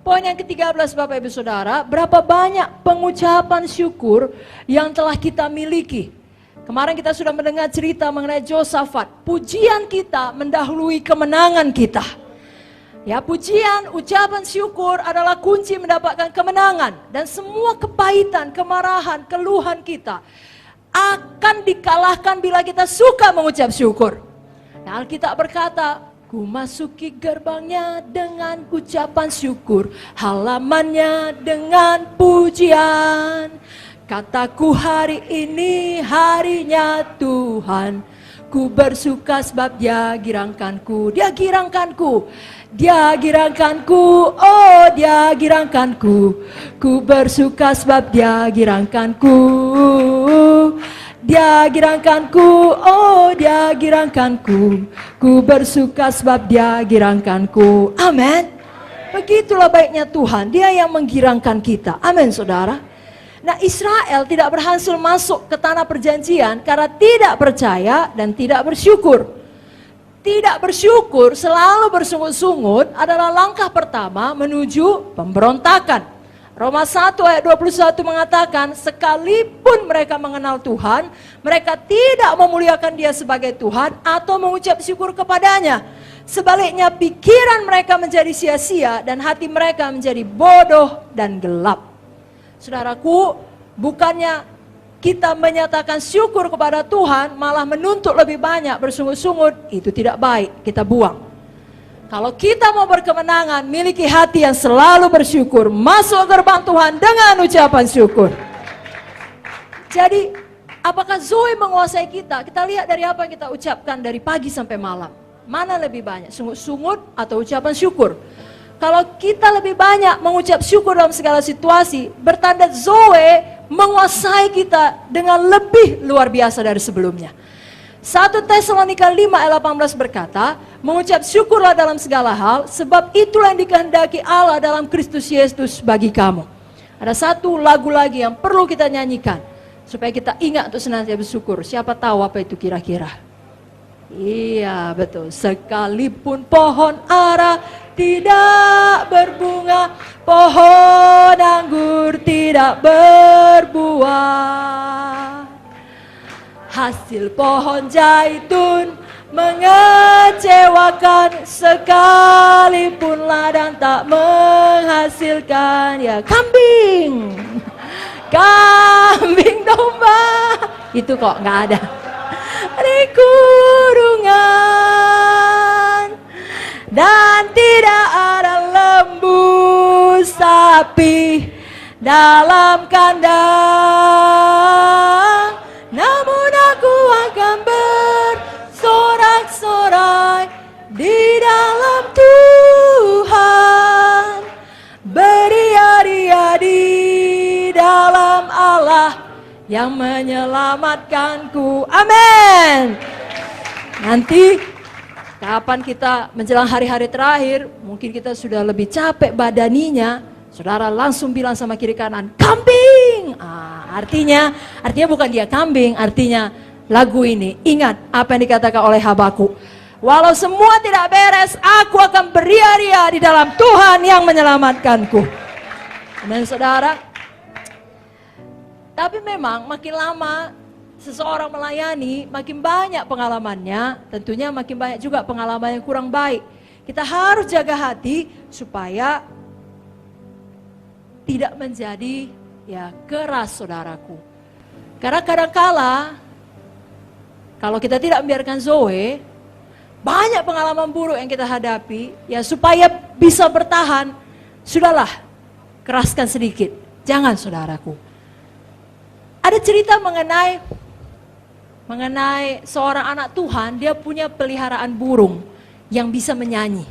Poin yang ke-13 Bapak Ibu Saudara, berapa banyak pengucapan syukur yang telah kita miliki. Kemarin kita sudah mendengar cerita mengenai Josafat. Pujian kita mendahului kemenangan kita. Ya, pujian, ucapan syukur adalah kunci mendapatkan kemenangan. Dan semua kepahitan, kemarahan, keluhan kita akan dikalahkan bila kita suka mengucap syukur. Nah, Alkitab berkata, ku masuki gerbangnya dengan ucapan syukur, halamannya dengan pujian. Kataku hari ini harinya Tuhan, ku bersuka sebab dia girangkanku. Dia girangkanku, dia girangkanku, oh dia girangkanku. Ku bersuka sebab dia girangkanku. Dia girangkanku, oh dia girangkanku. Ku bersuka sebab dia girangkanku. Amin. Begitulah baiknya Tuhan, dia yang menggirangkan kita. Amin saudara. Nah, Israel tidak berhasil masuk ke tanah perjanjian karena tidak percaya dan tidak bersyukur. Tidak bersyukur selalu bersungut-sungut adalah langkah pertama menuju pemberontakan. Roma 1 ayat 21 mengatakan, sekalipun mereka mengenal Tuhan, mereka tidak memuliakan dia sebagai Tuhan atau mengucap syukur kepadanya. Sebaliknya pikiran mereka menjadi sia-sia dan hati mereka menjadi bodoh dan gelap. Saudaraku, bukannya kita menyatakan syukur kepada Tuhan, malah menuntut lebih banyak bersungut-sungut, itu tidak baik, kita buang. Kalau kita mau berkemenangan, miliki hati yang selalu bersyukur. Masuk gerbang Tuhan dengan ucapan syukur. Jadi, apakah Zoe menguasai kita? Kita lihat dari apa yang kita ucapkan dari pagi sampai malam. Mana lebih banyak, sungut-sungut atau ucapan syukur? Kalau kita lebih banyak mengucap syukur dalam segala situasi, bertanda Zoe menguasai kita dengan lebih luar biasa dari sebelumnya. 1 Tesalonika 5 ayat 18 berkata, mengucap syukurlah dalam segala hal, sebab itulah yang dikehendaki Allah dalam Kristus Yesus bagi kamu. Ada satu lagu lagi yang perlu kita nyanyikan, supaya kita ingat untuk senantiasa bersyukur. Siapa tahu apa itu kira-kira? Iya betul, sekalipun pohon ara tidak berbunga, pohon anggur tidak berbuah, hasil pohon zaitun mengecewakan, sekalipun ladang tak menghasilkan. Ya kambing, kambing domba itu kok nggak ada di kurungan, dan tidak ada lembu sapi dalam kandang. Namun aku akan bersorak-sorai di dalam Tuhan, beria-ria di dalam Allah yang menyelamatkanku. Amin. Nanti kapan kita menjelang hari-hari terakhir, mungkin kita sudah lebih capek badaninya, saudara langsung bilang sama kiri kanan, kambing. Artinya bukan dia kambing, artinya lagu ini, ingat apa yang dikatakan oleh Habakuk. Walau semua tidak beres, aku akan beria-ria di dalam Tuhan yang menyelamatkanku. Amin saudara. Tapi memang makin lama seseorang melayani, makin banyak pengalamannya, tentunya makin banyak juga pengalaman yang kurang baik. Kita harus jaga hati supaya tidak menjadi keras saudaraku. Karena kadangkala kalau kita tidak membiarkan Zoe, banyak pengalaman buruk yang kita hadapi, supaya bisa bertahan, sudahlah, keraskan sedikit. Jangan saudaraku. Ada cerita mengenai seorang anak Tuhan, dia punya peliharaan burung yang bisa menyanyi.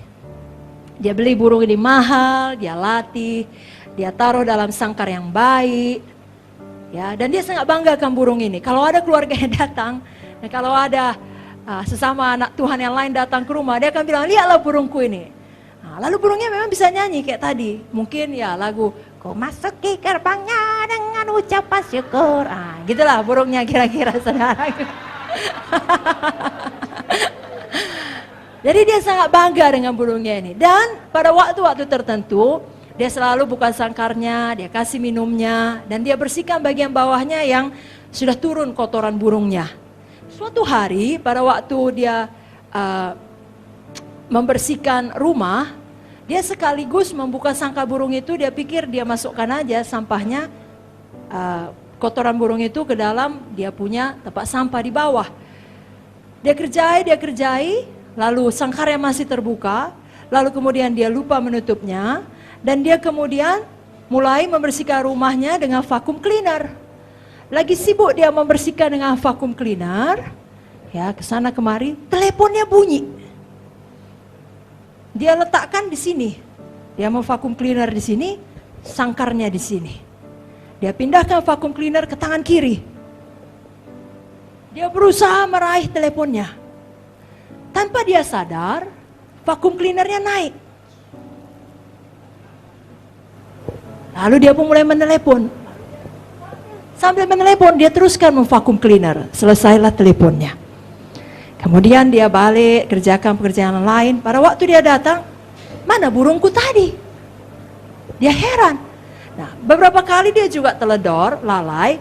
Dia beli burung ini mahal, dia latih, dia taruh dalam sangkar yang baik. Dan dia sangat banggakan burung ini. Kalau ada keluarga yang datang, dan kalau ada sesama anak Tuhan yang lain datang ke rumah, dia akan bilang, lihatlah burungku ini. Lalu burungnya memang bisa nyanyi kayak tadi. Mungkin lagu, kau masuki gerbangnya dengan ucapan syukur. Gitulah burungnya kira-kira saudara. Jadi dia sangat bangga dengan burungnya ini. Dan pada waktu-waktu tertentu, Dia selalu buka sangkarnya, dia kasih minumnya, dan dia bersihkan bagian bawahnya yang sudah turun kotoran burungnya. Suatu hari pada waktu dia membersihkan rumah, dia sekaligus membuka sangkar burung itu. Dia pikir dia masukkan aja sampahnya, kotoran burung itu ke dalam dia punya tempat sampah di bawah. Dia kerjai, lalu sangkarnya masih terbuka, lalu kemudian dia lupa menutupnya, dan dia kemudian mulai membersihkan rumahnya dengan vakum cleaner. Lagi sibuk dia membersihkan dengan vakum cleaner, ya kesana kemari, teleponnya bunyi. Dia letakkan di sini, dia mau vakum cleaner di sini, sangkarnya di sini. Dia pindahkan vakum cleaner ke tangan kiri. Dia berusaha meraih teleponnya. Tanpa dia sadar, vakum cleanernya naik. Lalu dia pun mulai menelepon. Sambil menelepon, dia teruskan memvakum cleaner. Selesailah teleponnya. Kemudian dia balik, kerjakan pekerjaan lain. Pada waktu dia datang, mana burungku tadi? Dia heran. Nah, beberapa kali dia juga teledor, lalai,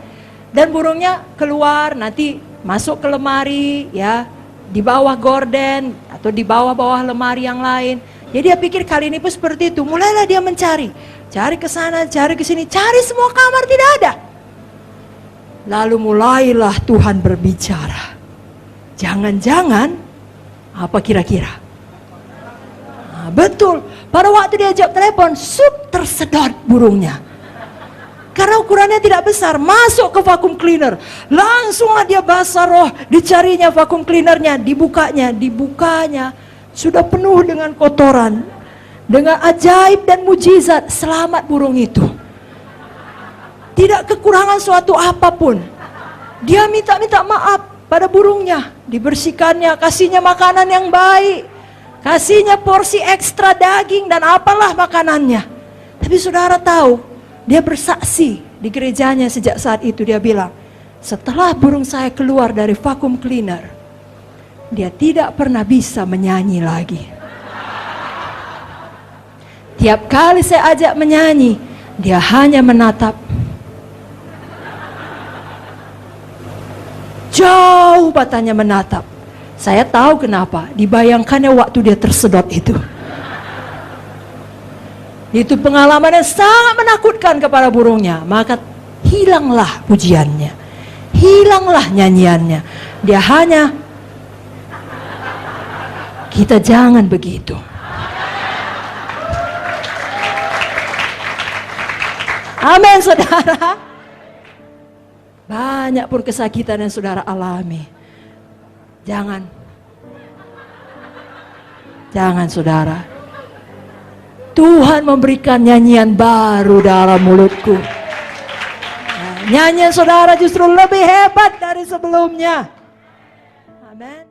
dan burungnya keluar, nanti masuk ke lemari, ya, di bawah gorden atau di bawah-bawah lemari yang lain. Jadi dia pikir kali ini pun seperti itu. Mulailah dia mencari, cari ke sana, cari ke sini, cari semua kamar, tidak ada. Lalu mulailah Tuhan berbicara. Jangan-jangan, apa kira-kira? Nah, betul, pada waktu dia jawab telepon, tersedot burungnya. Karena ukurannya tidak besar, masuk ke vakum cleaner. Langsunglah dia basah roh, dicarinya vakum cleanernya, dibukanya. Sudah penuh dengan kotoran. Dengan ajaib dan mujizat, selamat burung itu. Tidak kekurangan suatu apapun. Dia minta maaf pada burungnya, dibersihkannya, kasihnya makanan yang baik, kasihnya porsi ekstra daging dan apalah makanannya. Tapi saudara tahu, dia bersaksi di gerejanya sejak saat itu. Dia bilang, setelah burung saya keluar dari vakum cleaner, dia tidak pernah bisa menyanyi lagi. Tiap kali saya ajak menyanyi, dia hanya menatap jauh, matanya menatap. Saya tahu kenapa, dibayangkannya waktu dia tersedot itu. Itu pengalaman yang sangat menakutkan kepada burungnya. Maka hilanglah pujiannya, hilanglah nyanyiannya. Dia hanya, kita jangan begitu. Amin saudara. Banyak pun kesakitan yang saudara alami. Jangan saudara. Tuhan memberikan nyanyian baru dalam mulutku. Nyanyian saudara justru lebih hebat dari sebelumnya. Amin.